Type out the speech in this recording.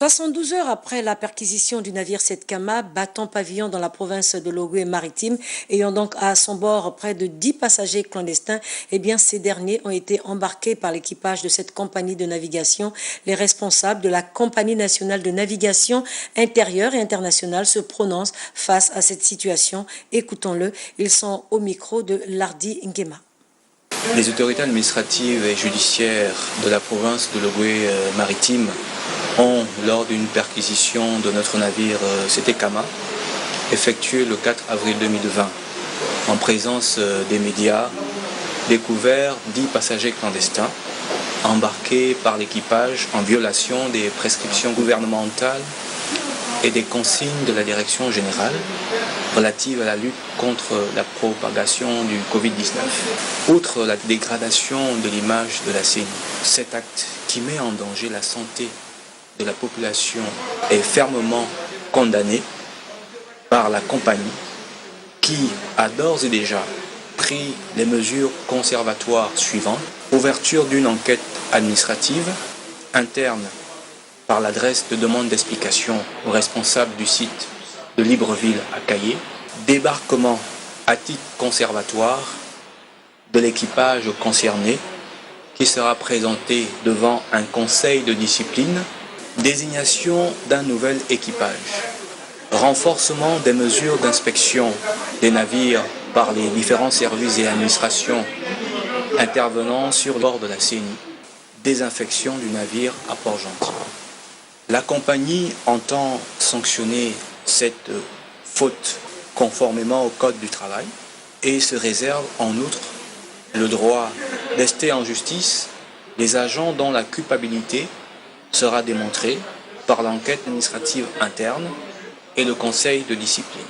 72 heures après la perquisition du navire Setkama battant pavillon dans la province de l'Ogooué-Maritime, ayant donc à son bord près de 10 passagers clandestins, ces derniers ont été embarqués par l'équipage de cette compagnie de navigation. Les responsables de la Compagnie nationale de navigation intérieure et internationale se prononcent face à cette situation. Écoutons-le, ils sont au micro de Lardi Ngema. Les autorités administratives et judiciaires de la province de l'Ogooué-Maritime ont, lors d'une perquisition de notre navire Setekama, effectué le 4 avril 2020, en présence des médias, découvert 10 passagers clandestins embarqués par l'équipage en violation des prescriptions gouvernementales et des consignes de la direction générale relative à la lutte contre la propagation du Covid-19. Outre la dégradation de l'image de la CENI, cet acte qui met en danger la santé de la population est fermement condamné par la compagnie qui a d'ores et déjà pris les mesures conservatoires suivantes. Ouverture d'une enquête administrative interne par l'adresse de demande d'explication aux responsables du site de Libreville à Cayet, débarquement à titre conservatoire de l'équipage concerné qui sera présenté devant un conseil de discipline, désignation d'un nouvel équipage, renforcement des mesures d'inspection des navires par les différents services et administrations intervenant sur le bord de la CENI, désinfection du navire à Port-Gentil. La compagnie entend sanctionner cette faute conformément au Code du travail et se réserve en outre le droit d'ester en justice les agents dont la culpabilité sera démontrée par l'enquête administrative interne et le conseil de discipline.